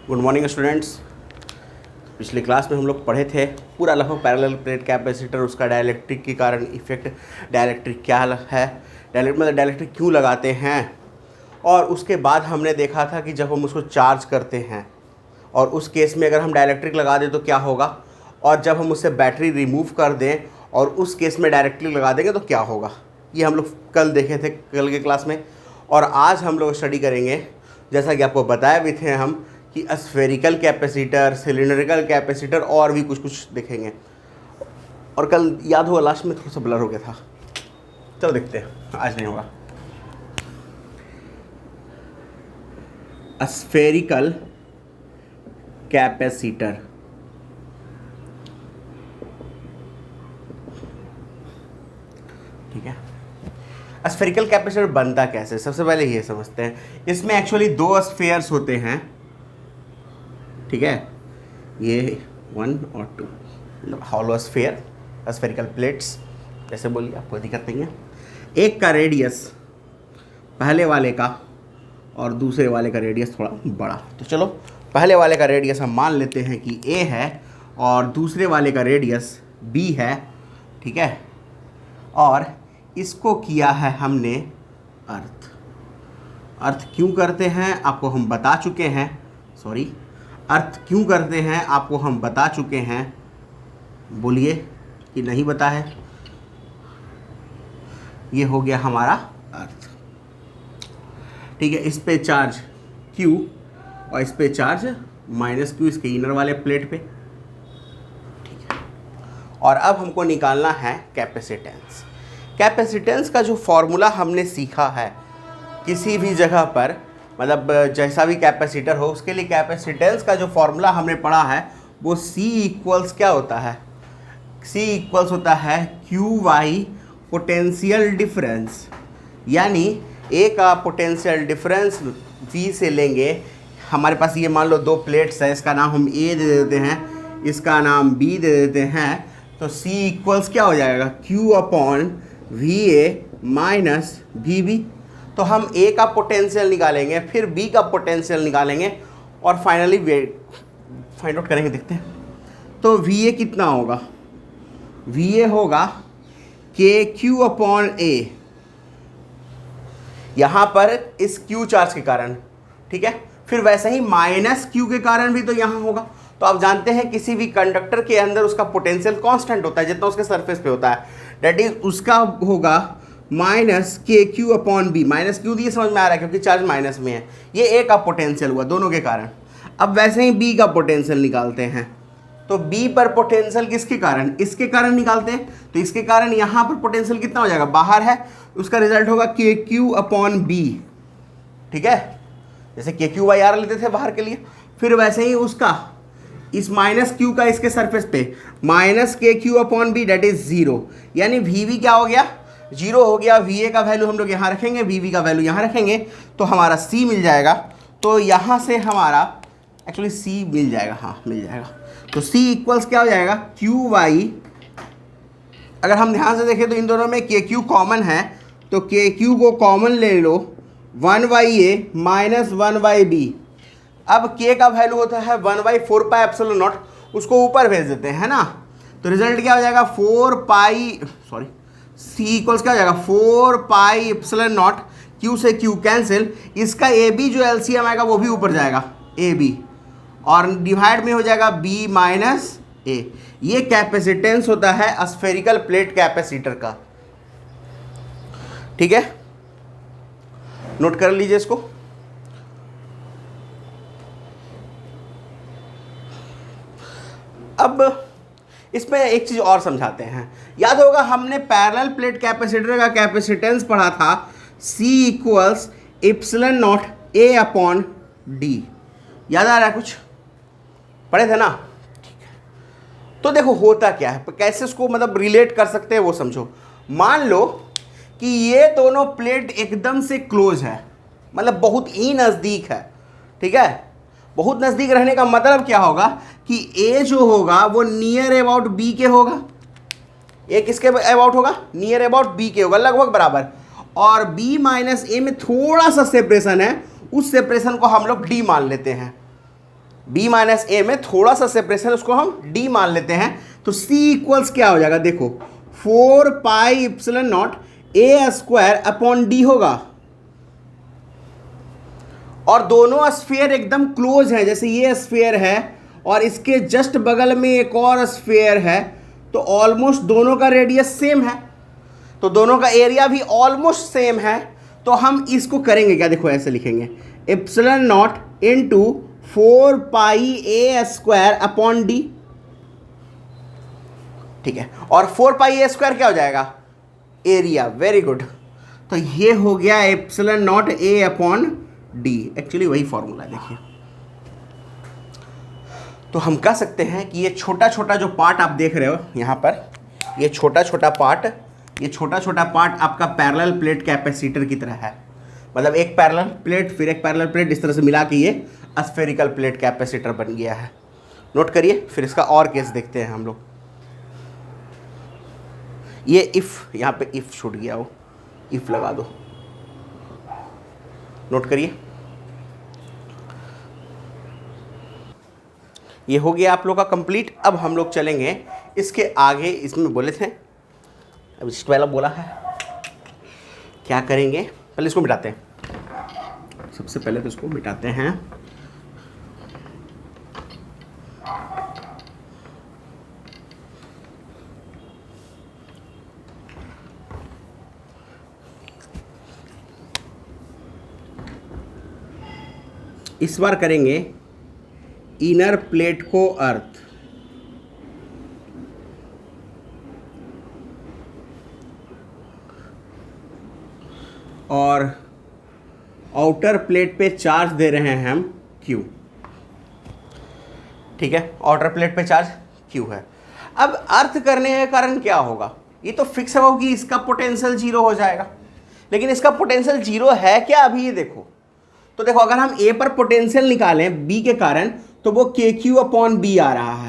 Good morning students. पिछले class में हम लोग पढ़े थे पूरा लगभग पैरेलल प्लेट कैपेसिटर, उसका डाइलेक्ट्रिक के कारण इफेक्ट, डाइलेक्ट्रिक क्या है, डाइलेक्ट्रिक क्यों लगाते हैं, और उसके बाद हमने देखा था कि जब हम उसको चार्ज करते हैं और उस केस में अगर हम डाइलेक्ट्रिक लगा दें तो क्या होगा, और जब हम उससे बैटरी रिमूव कर दें और उस केस में डायरेक्टली लगा देंगे तो क्या होगा। ये हम लोग कल देखे थे, कल के क्लास में। और आज हम लोग स्टडी करेंगे, जैसा कि आपको बताया भी थे हम, कि स्फेरिकल कैपेसिटर, सिलिंड्रिकल कैपेसिटर और भी कुछ कुछ देखेंगे। और कल याद होगा लास्ट में थोड़ा सा ब्लर हो गया था। चलो देखते हैं, आज नहीं होगा। स्फेरिकल कैपेसिटर, ठीक है। स्फेरिकल कैपेसिटर बनता कैसे, सबसे पहले ये समझते हैं। इसमें एक्चुअली दो स्फेयर्स होते हैं, ठीक है, ये 1 और 2, हॉलो स्फेयर, स्फेरिकल प्लेट्स जैसे बोलिए, आपको दिक्कत नहीं है। एक का रेडियस पहले वाले का और दूसरे वाले का रेडियस थोड़ा बड़ा। तो चलो पहले वाले का रेडियस हम मान लेते हैं कि a है और दूसरे वाले का रेडियस b है, ठीक है। और इसको किया है हमने अर्थ। अर्थ क्यों करते हैं आपको हम बता चुके हैं, अर्थ क्यों करते हैं आपको हम बता चुके हैं, बोलिए कि नहीं बता है। ये हो गया हमारा अर्थ, ठीक है। इस पे चार्ज Q और इस पे चार्ज -Q, इसके इनर वाले प्लेट पे, ठीक है। और अब हमको निकालना है कैपेसिटेंस। कैपेसिटेंस का जो फॉर्मूला हमने सीखा है किसी भी जगह पर, मतलब जैसा भी कैपेसिटर हो उसके लिए कैपेसिटेंस का जो फॉर्मूला हमने पढ़ा है वो C इक्वल्स क्या होता है, C इक्वल्स होता है QY पोटेंशियल डिफरेंस। यानी A का पोटेंशियल डिफरेंस V से लेंगे। हमारे पास ये मान लो दो प्लेट्स है, इसका नाम हम A दे देते हैं, इसका नाम B दे देते हैं। तो C इक्वल्स क्या हो जाएगा, Q/VA माइनस VB। तो हम A का पोटेंशियल निकालेंगे, फिर B का पोटेंशियल निकालेंगे और फाइनली फाइंड आउट करेंगे, देखते हैं। तो VA कितना होगा, VA होगा KQ/A, यहाँ पर इस Q चार्ज के कारण, ठीक है। फिर वैसे ही -Q के कारण भी तो यहाँ होगा। तो आप जानते हैं किसी भी कंडक्टर के अंदर उसका पोटेंशियल कांस्टेंट होता है जितना उसके सरफेस पे होता है, दैट इज उसका होगा -KQ/B। -Q दिए समझ में आ रहा है क्योंकि चार्ज माइनस में है। ये A का पोटेंशियल हुआ दोनों के कारण। अब वैसे ही B का पोटेंशियल निकालते हैं, तो B पर पोटेंशियल किसके कारण, इसके कारण निकालते हैं। तो इसके कारण यहाँ पर पोटेंशियल कितना हो जाएगा, बाहर है, उसका रिजल्ट होगा KQ/B, ठीक है। जैसे KQ/R लेते थे बाहर के लिए, फिर वैसे ही उसका इस -Q का इसके सरफेस पे -KQ/B, डेट इज 0। यानी VB क्या हो गया, 0 हो गया। VA का वैल्यू हम लोग यहाँ रखेंगे, VB का वैल्यू यहाँ रखेंगे, तो हमारा C मिल जाएगा। तो यहाँ से हमारा एक्चुअली C मिल जाएगा, हाँ मिल जाएगा। तो C इक्वल्स क्या हो जाएगा, QY। अगर हम ध्यान से देखें तो इन दोनों में KQ कॉमन है, तो KQ को कॉमन ले लो, 1/A माइनस 1/B। अब K का वैल्यू होता है 1/4πε0, उसको ऊपर भेज देते हैं, है ना। तो रिजल्ट क्या हो जाएगा, C इक्वल्स क्या हो जाएगा, 4πε0। Q से Q कैंसिल, इसका AB जो LCM आएगा वो भी ऊपर जाएगा, AB, और डिवाइड में हो जाएगा B माइनस A। ये कैपेसिटेंस होता है स्फेरिकल प्लेट कैपेसिटर का, ठीक है। नोट कर लीजिए इसको। अब इसमें एक चीज और समझाते हैं। याद होगा हमने पैरेलल प्लेट कैपेसिटर का कैपेसिटेंस पढ़ा था, C इक्वल्स ε0A/D। याद आ रहा है, कुछ पढ़े थे ना, ठीक है। तो देखो होता क्या है, कैसे उसको मतलब रिलेट कर सकते हैं वो समझो। मान लो कि ये दोनों प्लेट एकदम से क्लोज है, मतलब बहुत ही नज़दीक है, ठीक है। बहुत नज़दीक रहने का मतलब क्या होगा कि A जो होगा वो नियर अबाउट B के होगा, A किसके अबाउट होगा, नियर अबाउट B के होगा, लगभग बराबर। और B माइनस A में थोड़ा सा सेपरेशन है, उस सेपरेशन को हम लोग D मान लेते हैं, b माइनस ए में थोड़ा सा सेपरेशन, उसको हम d मान लेते हैं। तो c इक्वल्स क्या हो जाएगा, देखो 4 pi epsilon naught A square upon D होगा। और दोनों स्फीयर एकदम क्लोज है, जैसे ये स्फीयर है और इसके जस्ट बगल में एक और स्फीयर है, तो ऑलमोस्ट दोनों का रेडियस सेम है, तो दोनों का एरिया भी ऑलमोस्ट सेम है। तो हम इसको करेंगे क्या, देखो ऐसे लिखेंगे epsilon not into 4 pi A square upon D, ठीक है। और 4 पाई ए स्क्वायर क्या हो जाएगा, एरिया, वेरी गुड। तो ये हो गया इप्सिलॉन नॉट ए अपॉन डी, एक्चुअली वही फॉर्मूला है, देखिए। तो हम कह सकते हैं कि ये छोटा छोटा जो पार्ट आप देख रहे हो यहाँ पर, ये छोटा छोटा पार्ट आपका पैरेलल प्लेट कैपेसिटर की तरह है। मतलब एक पैरेलल प्लेट फिर एक पैरेलल प्लेट, इस तरह से मिला के ये स्फेरिकल प्लेट कैपेसिटर बन गया है। नोट करिए, फिर इसका और केस देखते हैं हम लोग। ये इफ़, यहाँ पे इफ़ छूट गया हो, इफ़ लगा दो। नोट करिए, ये हो गया आप लोग का कंप्लीट। अब हम लोग चलेंगे इसके आगे, इसमें बोले थे अब इस वाला बोला है, क्या करेंगे, पहले इसको मिटाते हैं। सबसे पहले तो इसको मिटाते हैं। इस बार करेंगे इनर प्लेट को अर्थ और आउटर प्लेट पे चार्ज दे रहे हैं हम Q, ठीक है। आउटर प्लेट पे चार्ज Q है। अब अर्थ करने के कारण क्या होगा, ये तो फिक्स होगा कि इसका पोटेंशियल 0 हो जाएगा, लेकिन इसका पोटेंशियल 0 है क्या अभी, ये देखो। तो देखो, अगर हम A पर पोटेंशियल निकालें B के कारण, तो वो KQ अपॉन B आ रहा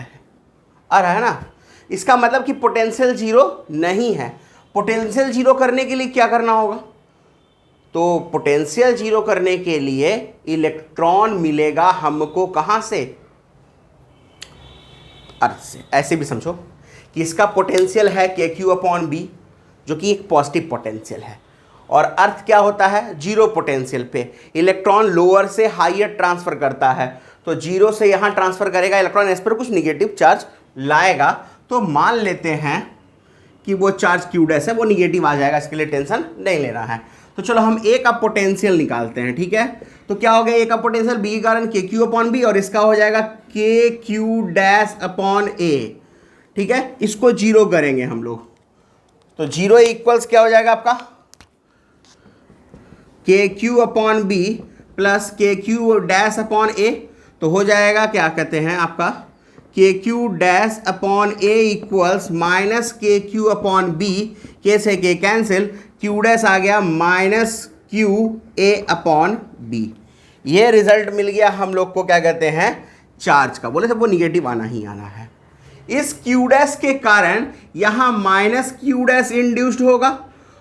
है ना। इसका मतलब कि पोटेंशियल 0 नहीं है। पोटेंशियल 0 करने के लिए क्या करना होगा, तो पोटेंशियल 0 करने के लिए इलेक्ट्रॉन मिलेगा हमको कहाँ से, अर्थ से। ऐसे भी समझो कि इसका पोटेंशियल है KQ अपॉन B, जो कि एक पॉजिटिव पोटेंशियल है, और अर्थ क्या होता है, 0 पोटेंशियल पे इलेक्ट्रॉन लोअर से हाईयर ट्रांसफर करता है। तो 0 से यहाँ ट्रांसफर करेगा इलेक्ट्रॉन, इस पर कुछ निगेटिव चार्ज लाएगा। तो मान लेते हैं कि वो चार्ज Q डैश है, वो निगेटिव आ जाएगा, इसके लिए टेंशन नहीं लेना है। तो चलो हम A का पोटेंशियल निकालते हैं, ठीक है। तो क्या हो गया, A का पोटेंशियल B के कारण KQ अपॉन B, और इसका हो जाएगा KQ डैश अपॉन A, ठीक है। इसको 0 करेंगे हम लोग, तो 0 इक्वल्स क्या हो जाएगा आपका, KQ upon B plus KQ dash upon A। तो हो जाएगा क्या कहते हैं आपका, KQ dash upon A equals minus KQ upon B, K से K कैंसिल, Q डैश आ गया माइनस QA अपॉन B। ये रिजल्ट मिल गया हम लोग को, क्या कहते हैं, चार्ज का। बोले सब वो निगेटिव आना ही आना है। इस Q डैश के कारण यहाँ माइनस Q डैश इंड्यूस्ड होगा,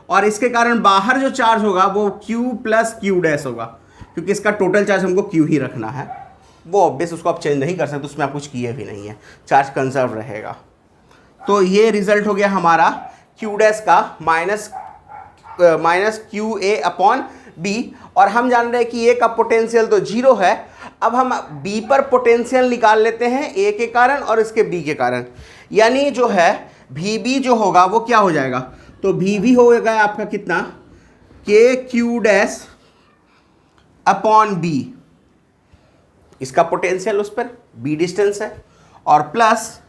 और इसके कारण बाहर जो चार्ज होगा वो Q प्लस Q डैश होगा, क्योंकि इसका टोटल चार्ज हमको Q ही रखना है। वो ऑब्वियस उसको आप चेंज नहीं कर सकते, उसमें आप कुछ किए भी नहीं है, चार्ज कंजर्व रहेगा। तो ये रिजल्ट हो गया हमारा Q डैश का माइनस QA अपॉन B। और हम जान रहे हैं कि A का पोटेंशियल तो 0 है। अब हम B पर पोटेंशियल निकाल लेते हैं A के कारण और इसके B के कारण, यानी जो है VB जो होगा वो क्या हो जाएगा, तो VB हो गया आपका कितना, KQ डैश अपॉन B, इसका पोटेंशियल उस पर B डिस्टेंस है, और प्लस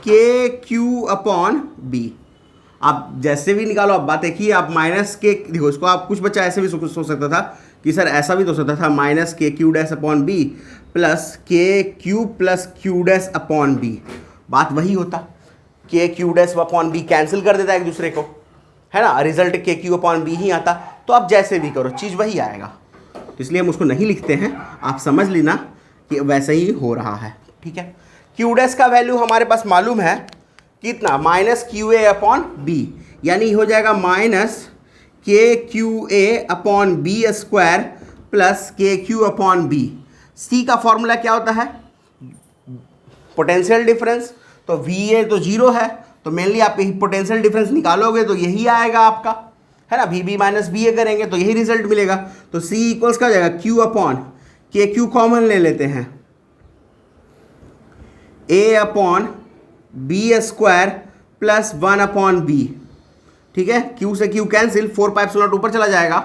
KQ अपॉन B। आप जैसे भी निकालो, आप बात एक ही, आप माइनस के देखो, इसको आप कुछ बच्चा ऐसे भी सोच सकता था कि सर ऐसा भी तो हो सकता था, minus KQ dash upon B plus KQ plus Q dash upon B। बात वही होता, KQ dash upon B cancel कर देता एक दूसरे को, है ना, रिजल्ट KQ अपॉन B ही आता। तो आप जैसे भी करो चीज़ वही आएगा, तो इसलिए हम उसको नहीं लिखते हैं, आप समझ लेना कि वैसे ही हो रहा है, ठीक है। Q डैश का वैल्यू हमारे पास मालूम है कितना, माइनस QA अपॉन B, यानी हो जाएगा minus KQA upon B square plus KQ upon B। C का फॉर्मूला क्या होता है, पोटेंशियल डिफरेंस, तो VA तो 0 है, तो मेनली आप पोटेंशियल डिफरेंस निकालोगे तो यही आएगा आपका, है ना, VB माइनस BA करेंगे तो यही रिजल्ट मिलेगा। तो C इक्वल्स क्या हो जाएगा, Q अपॉन के, Q कॉमन ले लेते हैं, A upon B square plus 1 upon B, ठीक है, Q से Q कैंसिल, 4 पाई एप्सिलॉन ऊपर चला जाएगा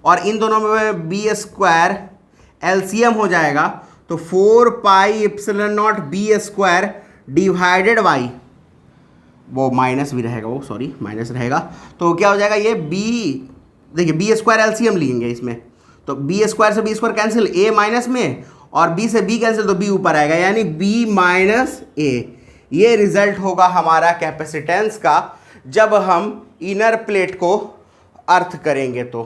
और इन दोनों में B स्क्वायर LCM हो जाएगा, तो 4 pi epsilon not B square divided by, वो माइनस भी रहेगा, वो सॉरी माइनस रहेगा, तो क्या हो जाएगा ये B, देखिए B स्क्वायर LCM लेंगे इसमें, तो B स्क्वायर से B square cancel, A minus में और B से B कैंसिल, तो B ऊपर आएगा, यानी B माइनस A। ये रिजल्ट होगा हमारा कैपेसिटेंस का जब हम इनर प्लेट को अर्थ करेंगे तो।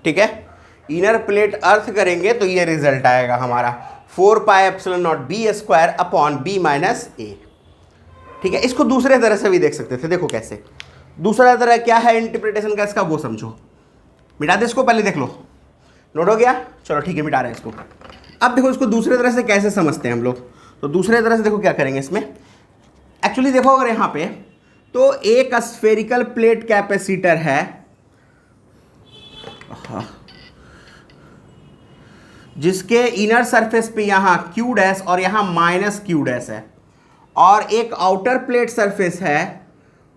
ठीक है, इनर प्लेट अर्थ करेंगे तो ये रिजल्ट आएगा हमारा 4 pi epsilon not B square upon B minus A। ठीक है, इसको दूसरे तरह से भी देख सकते थे, देखो कैसे, दूसरा तरह क्या है इंटरप्रिटेशन का इसका, वो समझो। मिटा दे इसको, पहले देख लो, नोट हो गया, चलो ठीक है, मिटा रहे हैं इसको। अब देखो इसको दूसरे तरह से कैसे समझते हैं हम लोग, तो दूसरे तरह से देखो क्या करेंगे इसमें। एक्चुअली देखो अगर यहाँ पे तो एक स्फेरिकल प्लेट कैपेसिटर है, जिसके इनर सरफेस पे यहाँ Q डैश और यहाँ माइनस Q डैश है, और एक आउटर प्लेट सरफेस है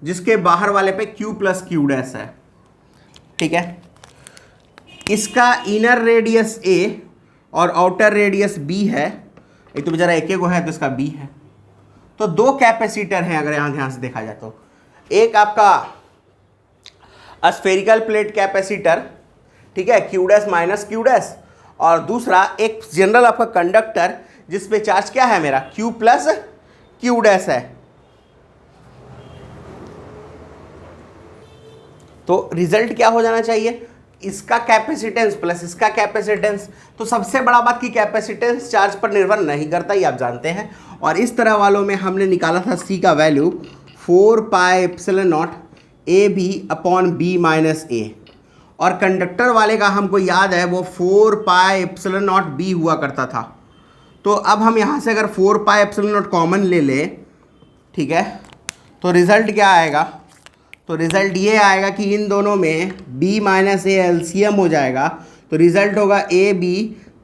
जिसके बाहर वाले पे Q प्लस Q डैश है। ठीक है, इसका इनर रेडियस A और आउटर रेडियस B है, एक तो बेचारा एक को है तो इसका B है। तो दो कैपेसिटर हैं अगर यहाँ ध्यान से देखा जाए तो, एक आपका स्फेरिकल प्लेट कैपेसिटर, ठीक है, Q dash minus Q dash, और दूसरा एक जनरल आपका कंडक्टर जिस पे चार्ज क्या है मेरा Q प्लस Q डैश है। तो रिजल्ट क्या हो जाना चाहिए, इसका कैपेसिटेंस प्लस इसका कैपेसिटेंस। तो सबसे बड़ा बात कि कैपेसिटेंस चार्ज पर निर्भर नहीं करता, ये आप जानते हैं। और इस तरह वालों में हमने निकाला था C का value 4 pi epsilon not AB upon B minus A, और कंडक्टर वाले का हमको याद है वो 4 पाई एप्सिलॉन नॉट B हुआ करता था। तो अब हम यहाँ से अगर 4 पाई एप्सिलॉन नॉट कॉमन ले ले, ठीक है, तो रिजल्ट क्या आएगा, तो रिजल्ट ये आएगा कि इन दोनों में B माइनस A LCM हो जाएगा, तो रिजल्ट होगा AB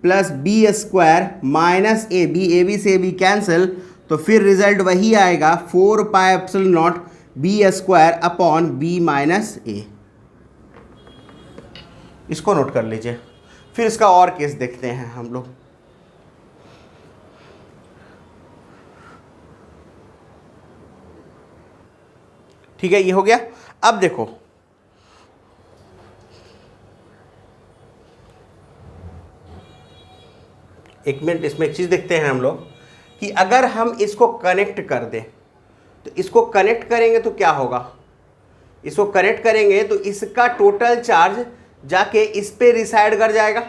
plus B square minus AB से AB कैंसिल, तो फिर रिजल्ट वही आएगा 4 pi epsilon not B square upon B minus A। इसको नोट कर लीजिए, फिर इसका और केस देखते हैं हम लोग। ठीक है, ये हो गया। अब देखो एक मिनट, इसमें एक चीज देखते हैं हम लोग कि अगर हम इसको कनेक्ट कर दें, तो इसको कनेक्ट करेंगे तो क्या होगा, इसको कनेक्ट करेंगे तो इसका टोटल चार्ज जाके इस पे रिसाइड कर जाएगा,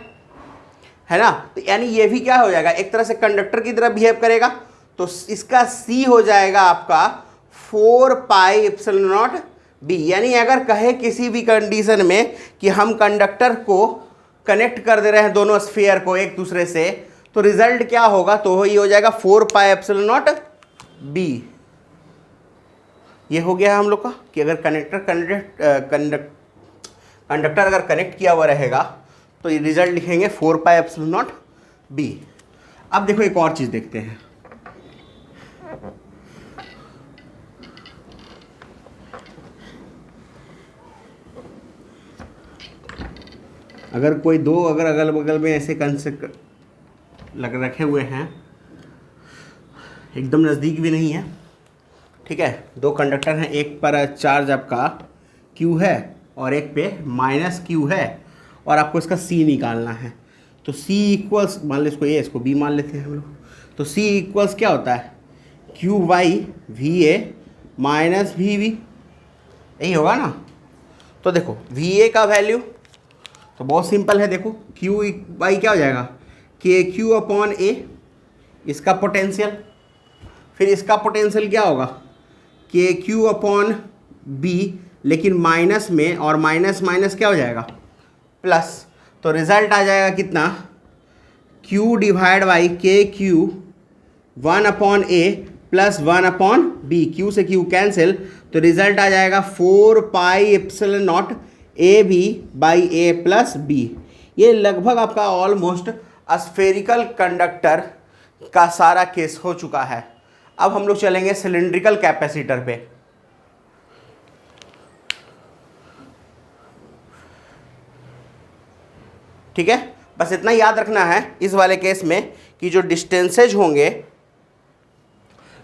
है ना। तो यानी ये भी क्या हो जाएगा, एक तरह से कंडक्टर की तरह बिहेव करेगा। तो इसका C हो जाएगा आपका 4 पाई एप्सिलॉन नॉट B। यानी अगर कहे किसी भी कंडीशन में कि हम कंडक्टर को कनेक्ट कर दे रहे हैं दोनों स्फीयर को एक दूसरे से, तो रिजल्ट क्या होगा, तो ये हो जाएगा 4 पाई एप्सिलॉन नॉट B। ये हो गया हम लोग का कि अगर कंडक्टर अगर कनेक्ट किया हुआ रहेगा तो ये रिजल्ट लिखेंगे 4 पाई एप्सिलॉन नॉट B। अब देखो एक और चीज देखते हैं, अगर कोई दो अगर अगल बगल में ऐसे कंसेप्ट लग रखे हुए हैं, एकदम नज़दीक भी नहीं है, ठीक है, दो कंडक्टर हैं, एक पर चार्ज आपका Q है और एक पे माइनस Q है, और आपको इसका C निकालना है। तो C इक्वल्स, मान लो इसको A, इसको B मान लेते हैं हम लोग। तो C इक्वल्स क्या होता है, QY VA माइनस VB, यही होगा ना। तो देखो VA का वैल्यू तो बहुत सिंपल है, देखो QY क्या हो जाएगा, KQ अपॉन A, इसका पोटेंशियल, फिर इसका पोटेंशियल क्या होगा KQ अपॉन B, लेकिन माइनस में, और माइनस माइनस क्या हो जाएगा प्लस, तो रिजल्ट आ जाएगा कितना, Q डिवाइड बाई के Q 1/a plus 1/b, Q से Q कैंसिल, तो रिजल्ट आ जाएगा 4πε0 AB by A plus B। ये लगभग आपका ऑलमोस्ट स्फेरिकल कंडक्टर का सारा केस हो चुका है। अब हम लोग चलेंगे सिलिंड्रिकल कैपेसिटर पे। ठीक है, बस इतना याद रखना है इस वाले केस में कि जो डिस्टेंसेज होंगे,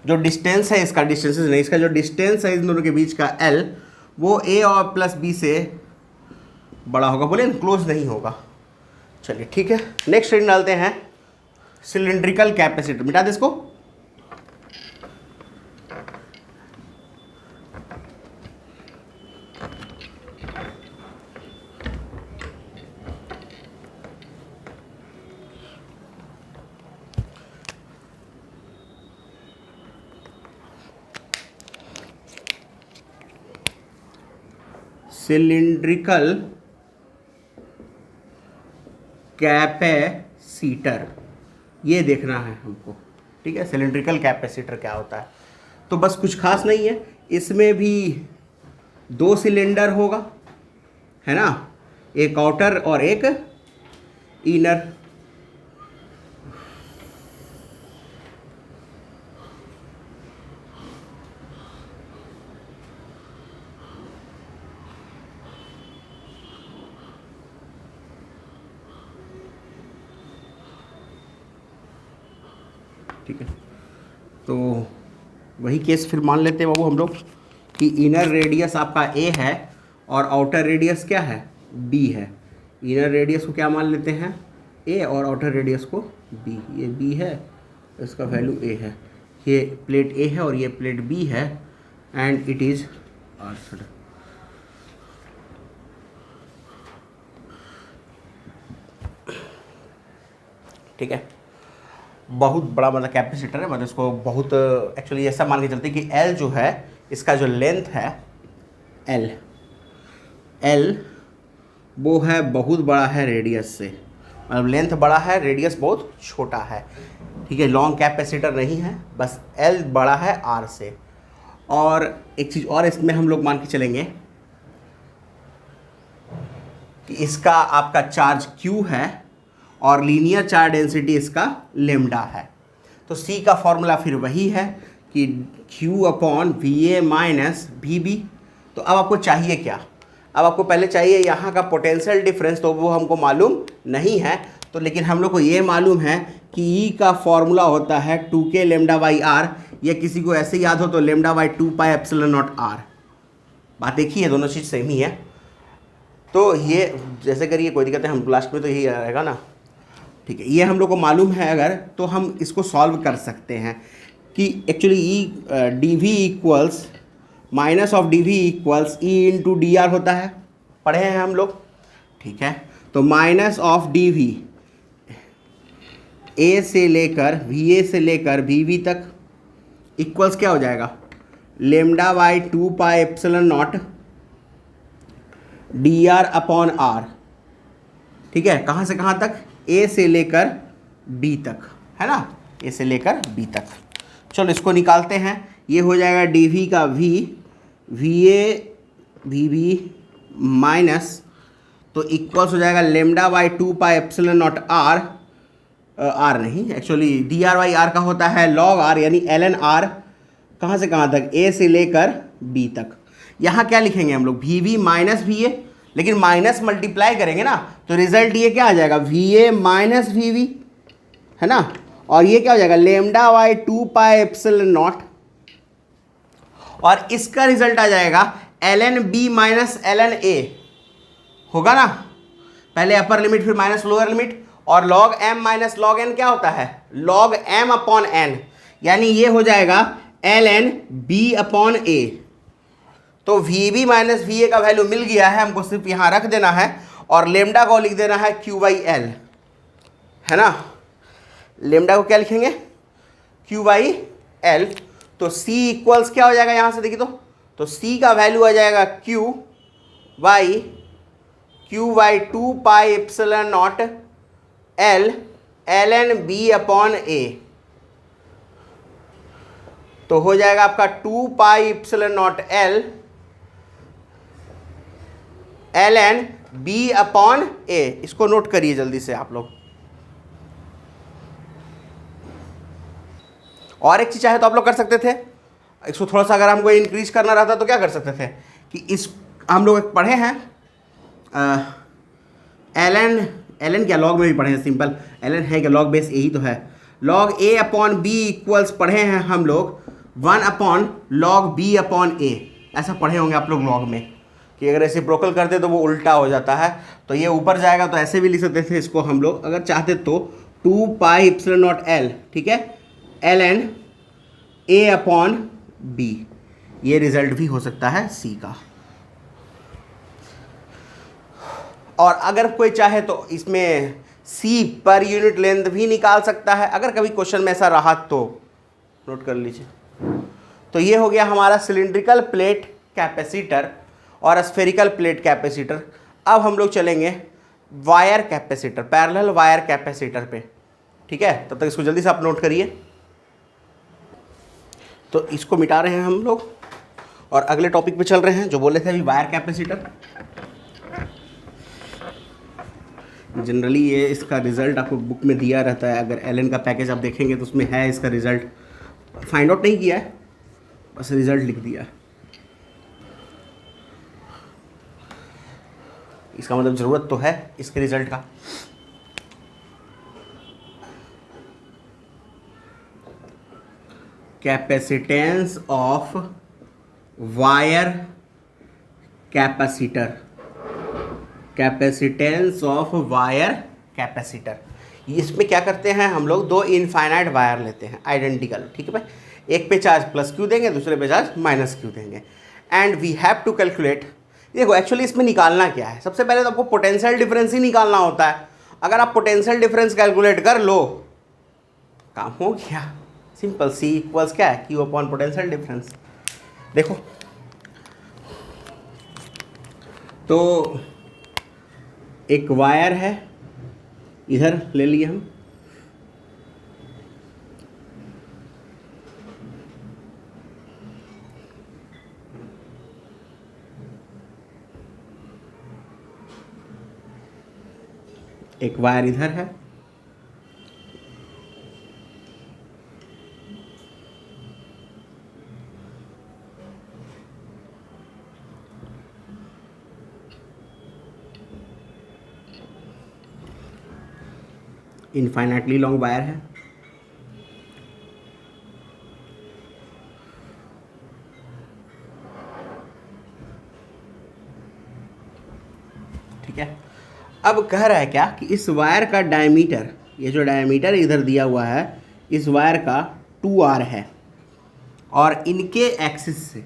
जो डिस्टेंस है इसका, डिस्टेंसेज नहीं, इसका जो डिस्टेंस है इन दोनों के बीच का L, वो A और प्लस B से बड़ा होगा, बोले क्लोज नहीं होगा। चलिए ठीक है, नेक्स्ट रीडिंग डालते हैं सिलिंड्रिकल कैपेसिटर। मिटा दे इसको। सिलिंड्रिकल कैपेसिटर, ये देखना है हमको। ठीक है, सिलिंड्रिकल कैपेसिटर क्या होता है, तो बस कुछ खास नहीं है, इसमें भी 2 सिलेंडर होगा, है ना, एक आउटर और एक इनर। ठीक है, तो वही केस फिर मान लेते हैं बाबू हम लोग कि इनर रेडियस आपका A है और आउटर रेडियस क्या है, B है। इनर रेडियस को क्या मान लेते हैं, A, और आउटर रेडियस को B। ये B है, इसका वैल्यू A है, ये प्लेट A है और ये प्लेट B है, एंड इट इज R। ठीक है, बहुत बड़ा मतलब कैपेसिटर है, मतलब इसको बहुत एक्चुअली ऐसा मान के चलते हैं कि L जो है, इसका जो लेंथ है L वो है बहुत बड़ा है रेडियस से, मतलब लेंथ बड़ा है, रेडियस बहुत छोटा है। ठीक है, लॉन्ग कैपेसिटर नहीं है, बस L बड़ा है R से। और एक चीज़ और इसमें हम लोग मान के चलेंगे कि इसका आपका चार्ज Q है और लीनियर चार्ज डेंसिटी इसका लेमडा है। तो C का फॉर्मूला फिर वही है कि Q/VA माइनस VB। तो अब आपको चाहिए क्या, अब आपको पहले चाहिए यहाँ का पोटेंशियल डिफरेंस, तो वो हमको मालूम नहीं है, तो लेकिन हम लोग को ये मालूम है कि E का फॉर्मूला होता है 2K लेमडा बाई R। ये किसी को ऐसे याद हो तो लेमडा बाई 2πε0 R। बात एक ही है, दोनों चीज़ सेम ही है। तो ये जैसे करिए, कोई दिक्कत है, हम लास्ट में तो यही रहेगा ना। ठीक है, ये हम लोग को मालूम है अगर, तो हम इसको सॉल्व कर सकते हैं कि actually E dV equals minus of dV equals E into DR होता है, पढ़े हैं हम लोग। ठीक है, तो माइनस ऑफ dV A से लेकर VA से लेकर VB तक इक्वल्स क्या हो जाएगा, लेमडा बाई 2πε0 DR/R। ठीक है, कहाँ से कहाँ तक, A से लेकर B तक, है ना, A से लेकर B तक। चलो इसको निकालते हैं, ये हो जाएगा dV का V, VA VB माइनस, तो इक्वल्स हो जाएगा लेमडा बाई 2πε0 R, R नहीं एक्चुअली DR/R का होता है log R, यानी ln R। कहाँ से कहाँ तक, A से लेकर B तक। यहाँ क्या लिखेंगे हम लोग, VB माइनस VA, लेकिन माइनस मल्टीप्लाई करेंगे ना, तो रिजल्ट ये क्या आ जाएगा, VA माइनस VB, है ना, और ये क्या हो जाएगा, लेमडा बाई 2πε0, और इसका रिजल्ट आ जाएगा ln B minus ln A, होगा ना, पहले अपर लिमिट फिर माइनस लोअर लिमिट, और log M minus log N क्या होता है, log M/N, यानी ये हो जाएगा ln B/A। तो VB माइनस VA का वैल्यू मिल गया है, हमको सिर्फ यहाँ रख देना है, और लेमडा को लिख देना है Q/L, है ना। लेमडा को क्या लिखेंगे, Q/L। तो C इक्वल्स क्या हो जाएगा, यहाँ से देखिए तो C का वैल्यू आ जाएगा Q by 2 pi epsilon naught L ln B upon A, तो हो जाएगा आपका 2 पाई epsilon naught L ln B upon A। इसको नोट करिए जल्दी से आप लोग। और एक चीज चाहे तो आप लोग कर सकते थे, इसको थोड़ा सा अगर हमको इंक्रीज करना रहता तो क्या कर सकते थे कि इस हम लोग पढ़े हैं ln क्या लॉग में भी पढ़े हैं, सिंपल ln है क्या लॉग बेस यही तो है। log A upon B equals पढ़े हैं हम लोग 1 upon log B upon A, ऐसा पढ़े होंगे आप लोग लॉग में कि अगर ऐसे ब्रोकल करते तो वो उल्टा हो जाता है, तो ये ऊपर जाएगा, तो ऐसे भी लिख सकते थे इसको हम लोग अगर चाहते तो 2 पाई एप्सिलॉन नॉट L, ठीक है, ln A अपॉन B, ये रिजल्ट भी हो सकता है C का। और अगर कोई चाहे तो इसमें C पर यूनिट लेंथ भी निकाल सकता है, अगर कभी क्वेश्चन में ऐसा रहा तो नोट कर लीजिए। तो ये हो गया हमारा सिलिंड्रिकल प्लेट कैपेसिटर और स्फेरिकल प्लेट कैपेसिटर। अब हम लोग चलेंगे wire capacitor, parallel wire capacitor पे, ठीक है। तब तक इसको जल्दी से आप नोट करिए। तो इसको मिटा रहे हैं हम लोग और अगले टॉपिक पे चल रहे हैं जो बोले थे अभी, वायर कैपेसिटर। जनरली ये इसका रिजल्ट आपको बुक में दिया रहता है, अगर एलन का पैकेज आप देखेंगे तो उसमें है इसका रिजल्ट, फाइंड आउट नहीं किया है, बस रिजल्ट लिख दिया है। इसका मतलब ज़रूरत तो है इसके रिजल्ट का। Capacitance of wire capacitor, capacitance of wire capacitor. इसमें क्या करते हैं हम लोग, दो इनफाइनाइट वायर लेते हैं आइडेंटिकल, ठीक है भाई, एक पे चार्ज प्लस क्यू देंगे, दूसरे पे चार्ज माइनस क्यू देंगे, and we have to calculate. देखो एक्चुअली इसमें निकालना क्या है, सबसे पहले तो आपको पोटेंशियल डिफरेंस ही निकालना होता है। अगर आप पोटेंशियल डिफरेंस कैलकुलेट कर लो काम हो गया, सिंपल। सी इक्वल्स क्या है, क्यू अपॉन पोटेंशियल डिफरेंस। देखो तो एक वायर है, इधर ले लिए हम, एक वायर इधर है, इनफाइनाइटली लॉन्ग वायर है, ठीक है। अब कह रहा है क्या कि इस वायर का डायमीटर, ये जो डायमीटर इधर दिया हुआ है इस वायर का 2r है, और इनके एक्सिस से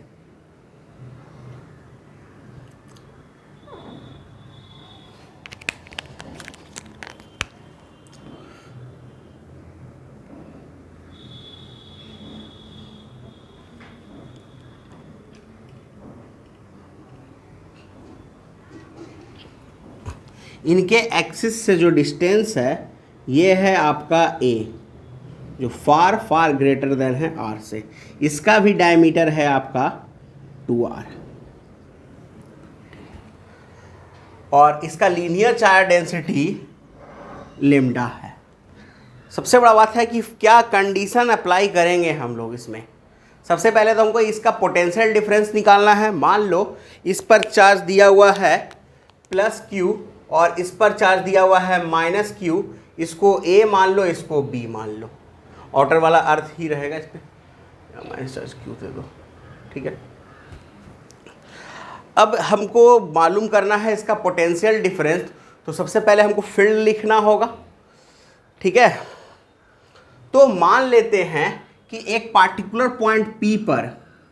इनके एक्सिस से जो डिस्टेंस है ये है आपका a, जो फार फार ग्रेटर देन है r से। इसका भी डायमीटर है आपका 2r, और इसका लीनियर चार्ज डेंसिटी लेम्डा है। सबसे बड़ा बात है कि क्या कंडीशन अप्लाई करेंगे हम लोग इसमें। सबसे पहले तो हमको इसका पोटेंशियल डिफरेंस निकालना है। मान लो इस पर चार्ज दिया हुआ है प्लस q और इस पर चार्ज दिया हुआ है माइनस q, इसको a मान लो, इसको b मान लो, आउटर वाला अर्थ ही रहेगा इस पर, माइनस चार्ज q दे दो, ठीक है। अब हमको मालूम करना है इसका पोटेंशियल डिफरेंस, तो सबसे पहले हमको फील्ड लिखना होगा, ठीक है। तो मान लेते हैं कि एक पार्टिकुलर पॉइंट P पर,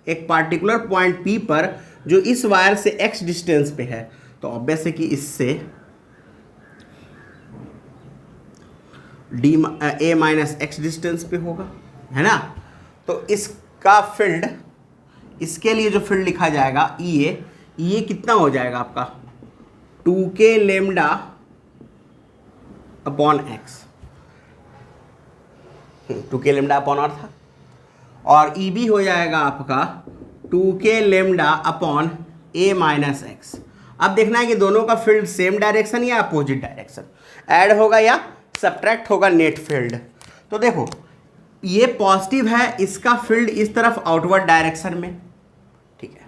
एक पार्टिकुलर पॉइंट P पर जो इस वायर से x डिस्टेंस पे है, तो ऑब्वियस है कि इससे a माइनस एक्स डिस्टेंस पे होगा, है ना। तो इसका फील्ड, इसके लिए जो फील्ड लिखा जाएगा EA कितना हो जाएगा आपका 2k lambda upon X, 2k lambda upon R था, और ई बी हो जाएगा आपका 2k lambda upon A minus X. अब देखना है कि दोनों का फील्ड सेम डायरेक्शन या अपोजिट डायरेक्शन, ऐड होगा या सब्ट्रैक्ट होगा नेट फील्ड। तो देखो ये पॉजिटिव है, इसका फील्ड इस तरफ आउटवर्ड डायरेक्शन में, ठीक है,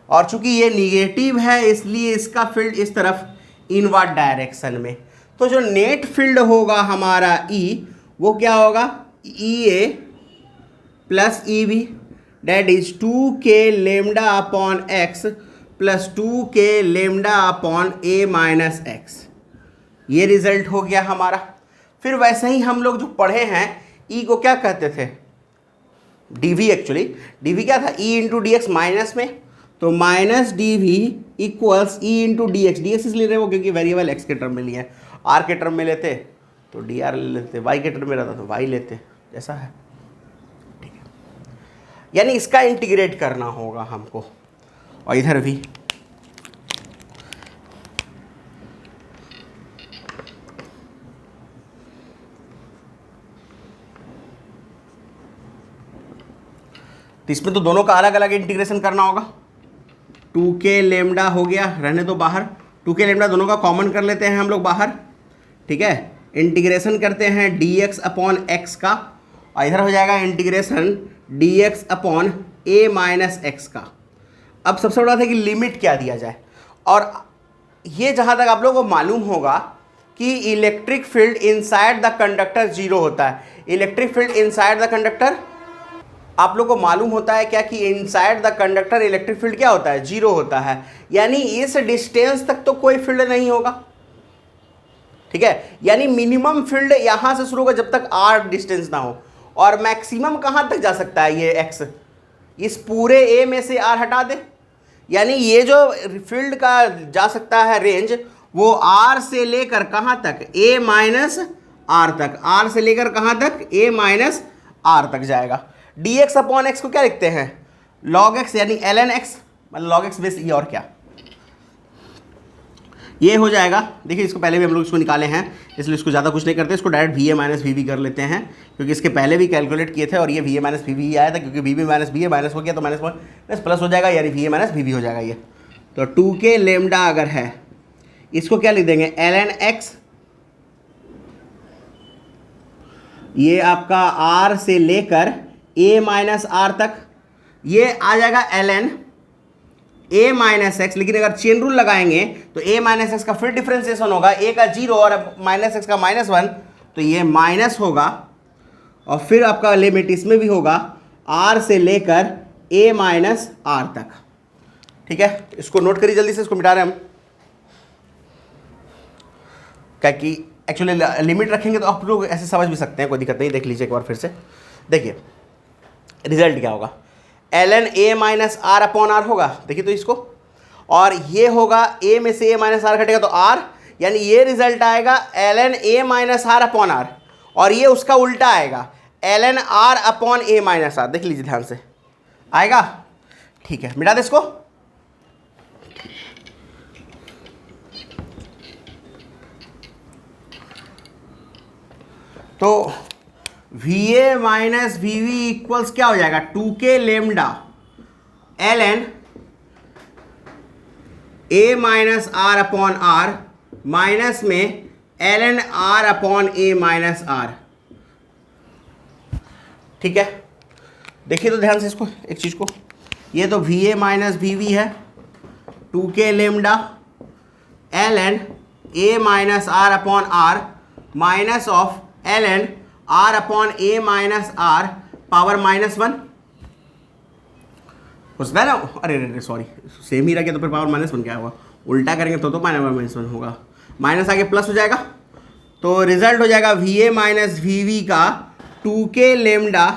और चूंकि ये निगेटिव है इसलिए इसका फील्ड इस तरफ इनवर्ड डायरेक्शन में। तो जो नेट फील्ड होगा हमारा ई, वो क्या होगा, E A plus E B, that is 2k lambda upon X plus 2k lambda upon A minus X. ये रिजल्ट हो गया हमारा। फिर वैसे ही हम लोग जो पढ़े हैं ई को क्या कहते थे, डीवी, एक्चुअली डीवी क्या था, E into D X minus में, तो minus D V equals E into D X. D X इसलिए रहे वो क्योंकि वेरिएबल एक्स के टर्म में लिए हैं, आर के टर्म में लेते तो डी आर ले लेते, वाई के टर्म में रहता तो वाई लेते, जैसा है, ठीक है। यानी इसका इंटीग्रेट करना होगा हमको, और इधर भी तो इसमें तो दोनों का अलग अलग इंटीग्रेशन करना होगा। 2k लेमडा हो गया, रहने दो बाहर, 2k लेमडा दोनों का कॉमन कर लेते हैं हम लोग बाहर, ठीक है। इंटीग्रेशन करते हैं dx अपॉन एक्स का, और इधर हो जाएगा integration dx upon a minus x का। अब सबसे बड़ा था कि लिमिट क्या दिया जाए, और ये जहाँ तक आप लोगों को मालूम होगा कि electric field inside the conductor zero होता है। Electric field inside the conductor आप लोग को मालूम होता है क्या कि inside the conductor electric field क्या होता है, जीरो होता है, यानी इस डिस्टेंस तक तो कोई फील्ड नहीं होगा, ठीक है। यानी मिनिमम फील्ड यहां से शुरू होगा जब तक आर डिस्टेंस ना हो, और मैक्सिमम कहां तक जा सकता है ये एक्स, इस पूरे ए में से आर हटा दे, यानी ये जो फील्ड का जा सकता है रेंज वो आर से लेकर कहां तक, ए माइनस आर तक, आर से लेकर कहां तक, ए माइनस आर तक जाएगा। dx अपॉन एक्स को क्या लिखते हैं, log x, यानी ln x, मतलब log x बेस ये और क्या, ये हो जाएगा। देखिए इसको पहले भी हम लोग इसको निकाले हैं, इसलिए इसको ज़्यादा कुछ नहीं करते, इसको डायरेक्ट va माइनस वी कर लेते हैं, क्योंकि इसके पहले भी कैलकुलेट किए थे और ये va माइनस वी आया था, क्योंकि वी माइनस वी माइनस हो गया तो माइनस प्लस प्लस हो जाएगा, यानी va माइनस वी हो जाएगा ये। तो 2k लेमडा अगर है, इसको क्या लिख देंगे, ln x, ये आपका r से लेकर a माइनस आर तक, ये आ जाएगा ln a माइनस एक्स। लेकिन अगर चेन रूल लगाएंगे तो a माइनस एक्स का फिर डिफ्रेंसिएशन होगा, a का 0 और माइनस एक्स का -1, तो ये माइनस होगा, और फिर आपका लिमिट इसमें भी होगा r से लेकर a माइनस आर तक, ठीक है। इसको नोट करिए जल्दी से, इसको मिटा रहे हैं हम, क्या कि एक्चुअली लिमिट रखेंगे तो आप लोग ऐसे समझ भी सकते हैं, कोई दिक्कत नहीं। देख लीजिए एक बार फिर से, देखिए रिजल्ट क्या होगा, ln a minus R upon R होगा, देखिए तो इसको, और ये होगा a में से a माइनस आर घटेगा तो r, यानी ये रिजल्ट आएगा ln a minus R upon R, और ये उसका उल्टा आएगा ln r upon a minus R. देख लीजिए ध्यान से, आएगा, ठीक है। मिटा दे इसको, तो va माइनस वी इक्वल्स क्या हो जाएगा, 2k lambda ln a minus R upon R minus में ln r upon a minus R, ठीक है। देखिए तो ध्यान से इसको, एक चीज को, ये तो va माइनस वी है, 2k lambda ln a minus R upon R minus of ln r upon a minus R power -1 हो सकता है ना, अरे सॉरी सेम ही रह गया तो फिर पावर -1 क्या होगा, उल्टा करेंगे तो -1 होगा, माइनस आगे प्लस हो जाएगा, तो रिजल्ट हो जाएगा va माइनस वी का 2k lambda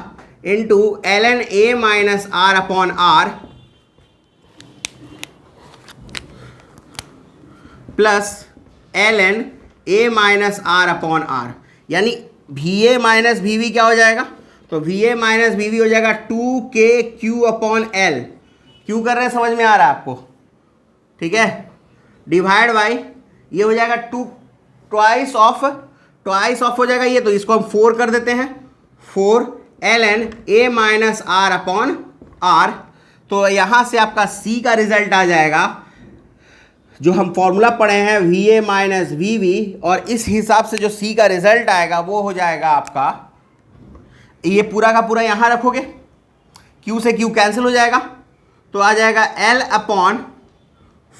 into ln a minus R upon R plus ln a minus R upon R, यानी va माइनस वी क्या हो जाएगा, तो va माइनस वी हो जाएगा 2kq अपॉन l, क्यों कर रहे हैं समझ में आ रहा है आपको, ठीक है, डिवाइड बाई ये हो जाएगा 2 ट्वाइस ऑफ हो जाएगा ये, तो इसको हम 4 कर देते हैं, 4 ln a minus R upon R. तो यहाँ से आपका c का रिजल्ट आ जाएगा, जो हम फॉर्मूला पढ़े हैं va माइनस vv, और इस हिसाब से जो c का रिजल्ट आएगा वो हो जाएगा आपका, ये पूरा का पूरा यहाँ रखोगे, q से q कैंसिल हो जाएगा, तो आ जाएगा l अपॉन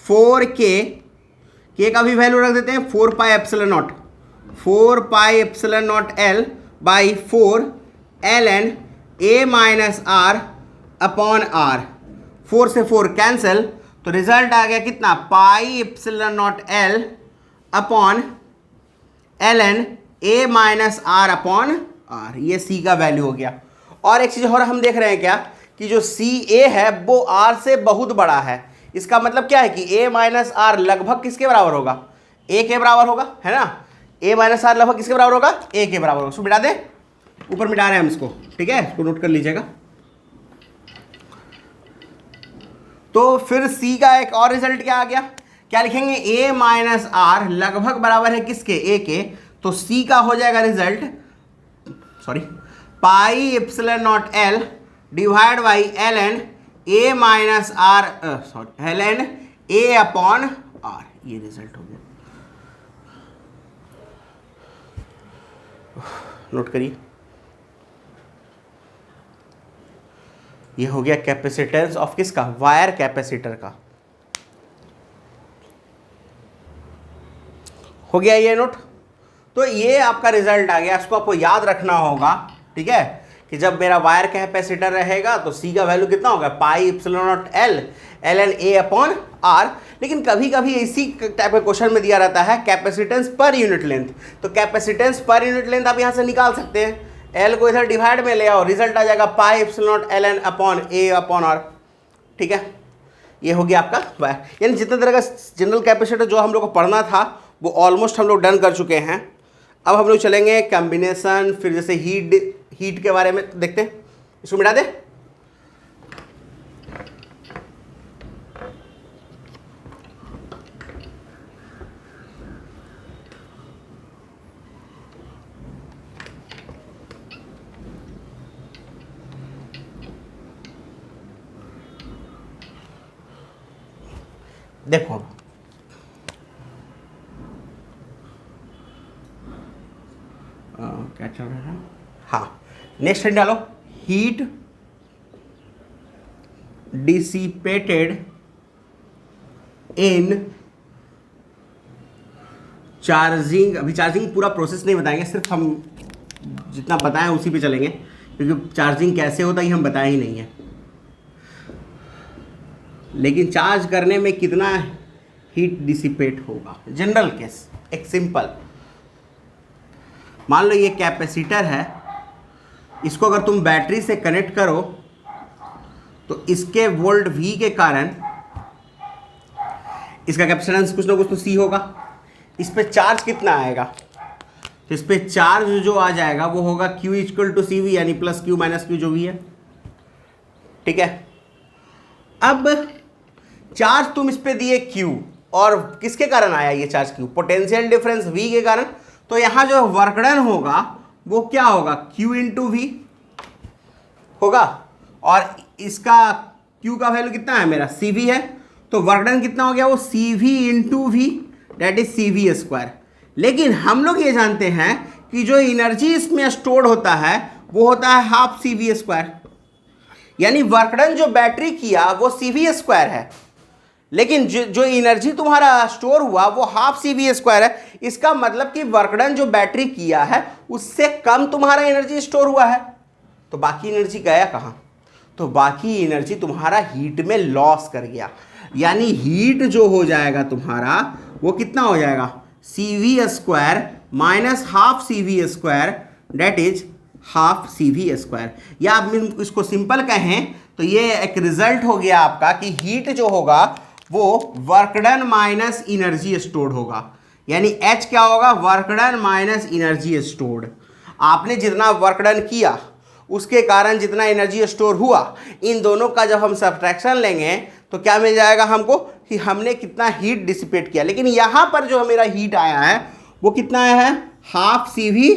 4k, k का भी वैल्यू रख देते हैं 4 pi epsilon naught, 4 pi epsilon naught l by 4 ln a minus R upon R. 4 से 4 कैंसिल, तो रिजल्ट आ गया कितना, pi epsilon naught l upon ln a minus R upon R. ये c का वैल्यू हो गया। और एक चीज़ और हम देख रहे हैं क्या, कि जो CA है वो R से बहुत बड़ा है। इसका मतलब क्या है कि A माइनस आर लगभग किसके बराबर होगा, A के बराबर होगा, है ना। A माइनस आर लगभग किसके बराबर होगा, A के बराबर होगा। इसको मिटा दे, ऊपर मिटा रहे हैं हम इसको, ठीक है, इसको नोट कर लीजिएगा। तो फिर C का एक और रिजल्ट क्या आ गया, क्या लिखेंगे, A माइनस आर लगभग बराबर है किसके, A के, तो C का हो जाएगा result, sorry, pi epsilon naught L divide by ln a minus R, sorry, ln a upon R. ये रिजल्ट हो गया, नोट करिए। ये हो गया कैपेसिटेंस ऑफ किसका, वायर कैपेसिटर का, हो गया ये नोट। तो ये आपका रिजल्ट आ गया, इसको आपको याद रखना होगा, ठीक है, कि जब मेरा वायर कैपेसिटर रहेगा तो C का वैल्यू कितना होगा, पाई epsilon naught L ln a upon R। लेकिन कभी कभी इसी टाइप के क्वेश्चन में दिया रहता है कैपेसिटेंस पर यूनिट लेंथ, तो कैपेसिटेंस पर यूनिट लेंथ आप यहाँ से निकाल सकते हैं, L को इधर डिवाइड में ले आओ, रिजल्ट आ जाएगा पाई epsilon not ln upon a upon R, ठीक है। ये हो गया आपका वायर, यानी जितने तरह का जनरल कैपेसिटर जो हम लोग को पढ़ना था वो ऑलमोस्ट हम लोग डन कर चुके हैं। अब हम लोग चलेंगे कॉम्बिनेशन, फिर जैसे हीट के बारे में देखते हैं। इसको मिटा दे, देखो क्या चल रहा है, हाँ, नेक्स्ट हेड डालो, हीट डिसिपेटेड इन चार्जिंग। अभी चार्जिंग पूरा प्रोसेस नहीं बताएंगे, सिर्फ हम जितना बताएं उसी पे चलेंगे, क्योंकि चार्जिंग कैसे होता है ये हम बताया ही नहीं है। लेकिन चार्ज करने में कितना हीट डिसिपेट होगा, जनरल केस, एक सिंपल, मान लो ये कैपेसिटर है, इसको अगर तुम बैटरी से कनेक्ट करो तो इसके वोल्ट V के कारण इसका कैपेसिटेंस कुछ ना कुछ तो C होगा। इस पे चार्ज कितना आएगा, तो इस पे चार्ज जो आ जाएगा वो होगा Q इक्वल टू CV, यानी प्लस Q माइनस Q जो भी है, ठीक है। अब चार्ज तुम इस पे दिए Q, और किसके कारण आया ये charge Q, potential difference V के कारण, तो यहाँ जो वर्क डन होगा वो क्या होगा, Q इंटू V होगा, और इसका Q का वैल्यू कितना है मेरा, CV है, तो वर्क डन कितना हो गया, वो CV into V, that is CV square. लेकिन हम लोग ये जानते हैं कि जो एनर्जी इसमें स्टोर होता है वो होता है हाफ CV स्क्वायर, यानी वर्क डन जो बैटरी किया वो CV स्क्वायर है, लेकिन जो एनर्जी तुम्हारा स्टोर हुआ वो हाफ CV स्क्वायर है। इसका मतलब कि वर्क डन जो बैटरी किया है उससे कम तुम्हारा एनर्जी स्टोर हुआ है, तो बाकी एनर्जी गया कहाँ, तो बाकी एनर्जी तुम्हारा हीट में लॉस कर गया, यानी हीट जो हो जाएगा तुम्हारा वो कितना हो जाएगा, CV square minus half CV square, that is half CV square. या आप इसको सिंपल कहें तो ये एक रिजल्ट हो गया आपका कि हीट जो होगा वो work done minus energy stored होगा, यानी H क्या होगा, work done minus energy stored. आपने जितना वर्क डन किया उसके कारण जितना एनर्जी स्टोर हुआ, इन दोनों का जब हम सब्ट्रैक्शन लेंगे तो क्या मिल जाएगा हमको, कि हमने कितना हीट डिसिपेट किया, लेकिन यहाँ पर जो मेरा हीट आया है वो कितना आया है, half C V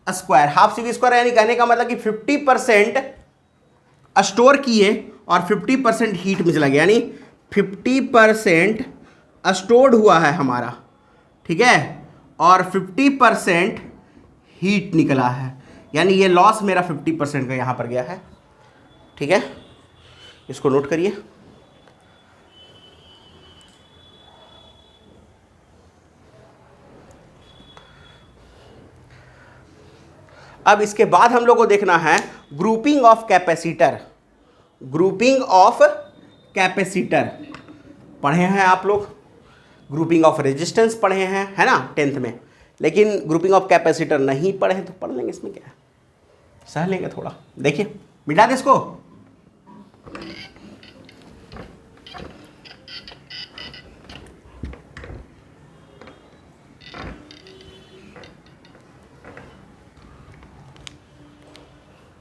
square. Half C V square यानी कहने का मतलब कि 50% स्टोर किए और 50% हीट में चला गया, यानी 50% स्टोर्ड हुआ है हमारा, ठीक है, और 50% हीट निकला है, यानी ये लॉस मेरा 50% का यहाँ पर गया है। ठीक है, इसको नोट करिए। अब इसके बाद हम लोग को देखना है grouping of capacitor. Grouping of capacitor पढ़े हैं आप लोग, ग्रुपिंग ऑफ रेजिस्टेंस पढ़े हैं, है ना, 10th में, लेकिन ग्रुपिंग ऑफ कैपेसिटर नहीं पढ़े हैं, तो पढ़ लेंगे, इसमें क्या है, सह लेंगे थोड़ा। देखिए, मिटा दे इसको।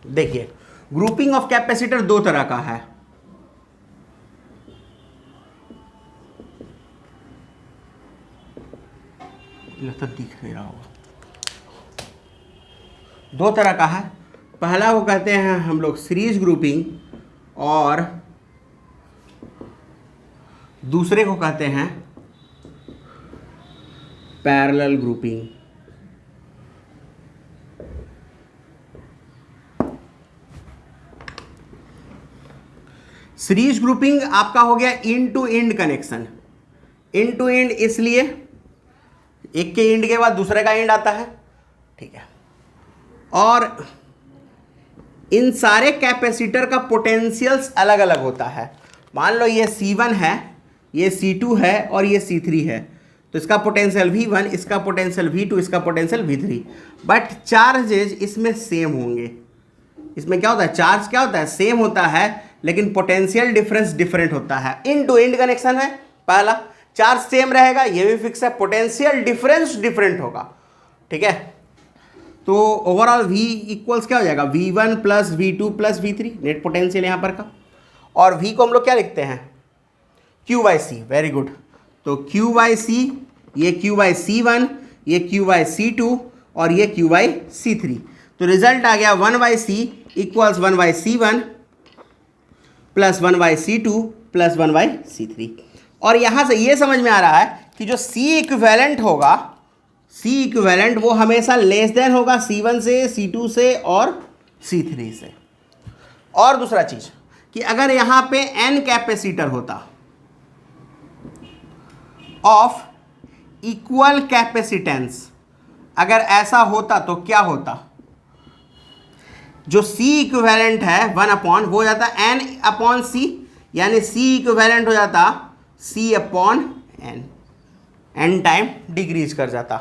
देखिए, ग्रुपिंग ऑफ कैपेसिटर दो तरह का है। लगता दिख नहीं रहा होगा। दो तरह का है। पहला वो कहते हैं हम लोग सीरीज ग्रुपिंग, और दूसरे को कहते हैं पैरेलल ग्रुपिंग। सीरीज ग्रुपिंग आपका हो गया end to end connection. End to end इसलिए एक के एंड के बाद दूसरे का एंड आता है, ठीक है, और इन सारे कैपेसिटर का पोटेंशियल्स अलग अलग होता है। मान लो ये C1 है, ये C2 है और ये C3 है, तो इसका पोटेंशियल V1, इसका पोटेंशियल V2, इसका पोटेंशियल V3, बट चार्जेज इसमें सेम होंगे। इसमें क्या होता है, चार्ज क्या होता है, सेम होता है, लेकिन पोटेंशियल डिफरेंस डिफरेंट होता है। इन टू एंड कनेक्शन है पहला, चार्ज सेम रहेगा, ये भी फिक्स है, पोटेंशियल डिफरेंस डिफरेंट होगा, ठीक है। तो ओवरऑल V इक्वल्स क्या हो जाएगा, V1 plus V2 plus V3, net potential यहाँ पर का, और V को हम लोग क्या लिखते हैं, Q by C. Very good. तो Q बाई सी, ये Q बाई C1, ये Q बाई C2 और ये Q बाई C3। तो रिजल्ट आ गया 1 by C equals 1 by C1 plus 1 by C2 plus 1 by C3। और यहाँ से ये समझ में आ रहा है कि जो C इक्विवेलेंट होगा, C इक्विवेलेंट वो हमेशा लेस देन होगा C1 से, C2 से और C3 से। और दूसरा चीज कि अगर यहाँ पे n कैपेसिटर होता ऑफ इक्वल कैपेसिटेंस, अगर ऐसा होता तो क्या होता, जो C इक्विवेलेंट है 1 अपॉन वो हो जाता n अपॉन C, यानी C इक्विवेलेंट हो जाता C upon n time decrease कर जाता,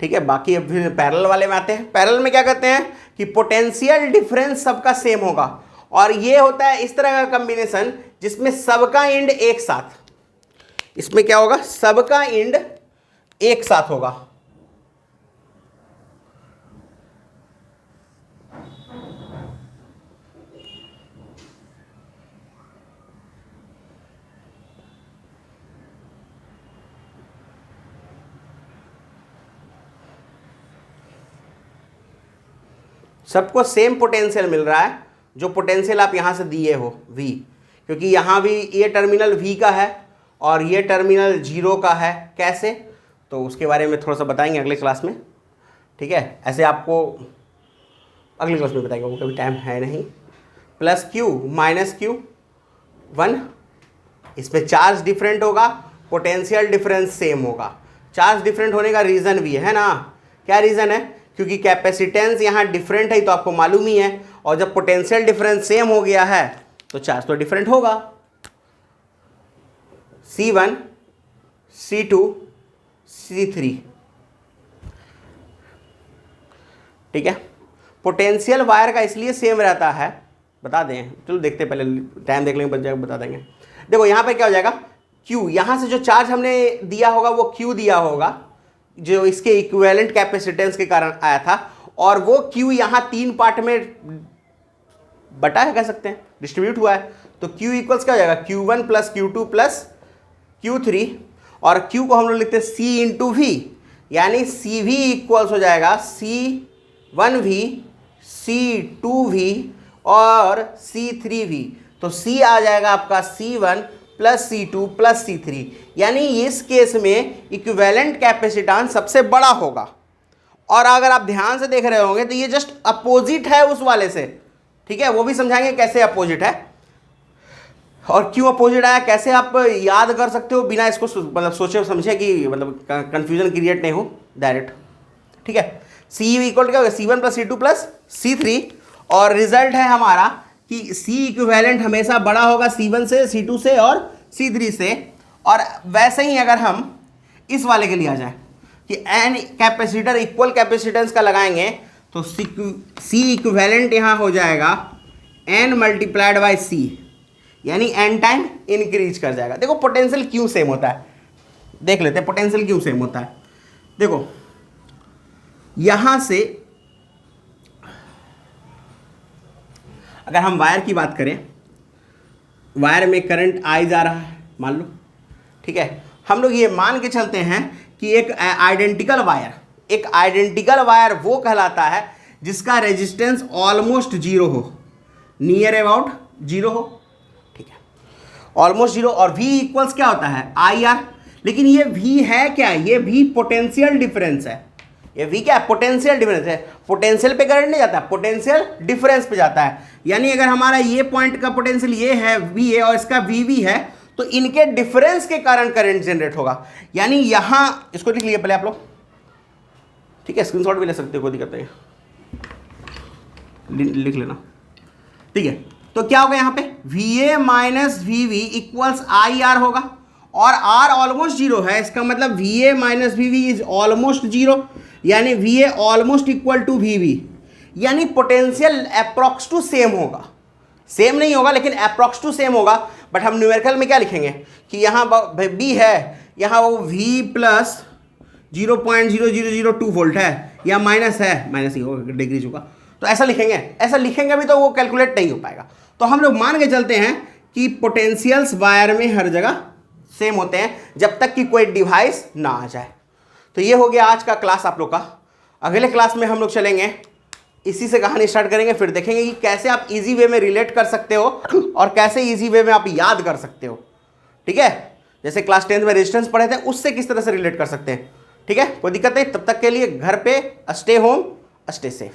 ठीक है। बाकी अब फिर पैरेलल वाले में आते हैं। पैरेलल में क्या कहते हैं कि पोटेंशियल डिफरेंस सबका सेम होगा, और ये होता है इस तरह का कॉम्बिनेशन जिसमें सबका एंड एक साथ, इसमें क्या होगा, सबका एंड एक साथ होगा। सबको सेम पोटेंशियल मिल रहा है, जो पोटेंशियल आप यहाँ से दिए हो V, क्योंकि यहाँ भी ये टर्मिनल V का है और ये टर्मिनल 0 का है। कैसे, तो उसके बारे में थोड़ा सा बताएंगे अगले क्लास में, ठीक है। ऐसे आपको अगले क्लास में बताएंगे, वो कभी टाइम है नहीं। प्लस Q माइनस Q 1, इसमें चार्ज डिफरेंट होगा, पोटेंशियल डिफरेंस सेम होगा। चार्ज डिफरेंट होने का रीज़न भी है ना, क्या रीज़न है, क्योंकि कैपेसिटेंस यहाँ डिफरेंट है, तो आपको मालूम ही है, और जब पोटेंशियल डिफरेंस सेम हो गया है तो चार्ज तो डिफरेंट होगा। C1 C2 C3, ठीक है। पोटेंशियल वायर का इसलिए सेम रहता है, बता दें, चलो देखते हैं, पहले टाइम देख लेंगे, बच जाएगा, बता देंगे। देखो यहाँ पे क्या हो जाएगा, Q, यहाँ से जो चार्ज हमने दिया होगा वो Q दिया होगा, जो इसके इक्विवेलेंट कैपेसिटेंस के कारण आया था, और वो Q यहाँ 3 पार्ट में बटा है, कह सकते हैं, डिस्ट्रीब्यूट हुआ है। तो Q इक्वल्स क्या हो जाएगा, Q1 plus Q2 plus Q3 और Q को हम लोग लिखते हैं C इंटू वी, यानी सी वी इक्वल्स हो जाएगा C1V, C2V और C3V। तो C आ जाएगा आपका C1 plus C2 plus C3, यानी इस केस में इक्विवेलेंट कैपेसिटेंस सबसे बड़ा होगा। और अगर आप ध्यान से देख रहे होंगे तो ये जस्ट अपोजिट है उस वाले से, ठीक है, वो भी समझाएंगे कैसे अपोजिट है और क्यों अपोजिट आया, कैसे आप याद कर सकते हो बिना इसको मतलब सोचे समझे कि मतलब कंफ्यूजन क्रिएट नहीं हो डायरेक्ट, ठीक है। सी इक्वल क्या होगा, C1 plus C2 plus C3 और रिजल्ट है हमारा कि C इक्विवेलेंट हमेशा बड़ा होगा C1 से, C2 से और C3 से। और वैसे ही अगर हम इस वाले के लिए आ जाए कि एन कैपेसिटर इक्वल कैपेसिटेंस का लगाएंगे तो C इक्विवेलेंट यहाँ हो जाएगा N मल्टीप्लाइड बाई C, यानी N टाइम इंक्रीज कर जाएगा। देखो पोटेंशियल क्यों सेम होता है, देख लेते हैं पोटेंशियल क्यों सेम होता है। देखो यहां से अगर हम वायर की बात करें, वायर में करंट आई जा रहा है मान लो, ठीक है, हम लोग ये मान के चलते हैं कि एक आइडेंटिकल वायर वो कहलाता है जिसका रेजिस्टेंस ऑलमोस्ट जीरो हो, नियर अबाउट जीरो हो, ठीक है, ऑलमोस्ट जीरो। और V इक्वल्स क्या होता है IR, लेकिन ये V है क्या, ये V पोटेंशियल डिफरेंस है, ये V क्या है, पोटेंशियल डिफरेंस है। पोटेंशियल पे करंट नहीं जाता, पोटेंशियल डिफरेंस पे जाता है। यानी अगर हमारा ये पॉइंट का पोटेंशियल ये है VA और इसका VV है तो इनके डिफरेंस के कारण करंट जनरेट होगा। यानी यहां इसको लिख लिए पहले आप लोग, ठीक है, स्क्रीनशॉट भी ले सकते हो, कोई दिक्कत नहीं, लिख लेना, ठीक है। तो क्या होगा यहाँ पे VA minus VV equals IR होगा और R ऑलमोस्ट जीरो है, इसका मतलब VA minus VV is almost zero, यानी VA almost equal to VV, यानी पोटेंशियल अप्रॉक्स टू सेम होगा, सेम नहीं होगा लेकिन अप्रॉक्स टू सेम होगा। बट हम न्यूमेरिकल में क्या लिखेंगे कि यहाँ B है, यहाँ वो V प्लस 0.0002 वोल्ट है या माइनस है, माइनस ही होगा डिग्री होगा, तो ऐसा लिखेंगे, ऐसा लिखेंगे भी तो वो कैलकुलेट नहीं हो पाएगा। तो हम लोग मान के चलते हैं कि पोटेंशियल्स वायर में हर जगह सेम होते हैं जब तक कि कोई डिवाइस ना आ जाए। तो ये हो गया आज का क्लास आप लोग का। अगले क्लास में हम लोग चलेंगे, इसी से कहानी स्टार्ट करेंगे, फिर देखेंगे कि कैसे आप इजी वे में रिलेट कर सकते हो और कैसे इजी वे में आप याद कर सकते हो, ठीक है। जैसे क्लास 10 में रेजिस्टेंस पढ़े थे उससे किस तरह से रिलेट कर सकते हैं, ठीक है। कोई दिक्कत नहीं, तब तक के लिए घर पे स्टे होम स्टे सेफ।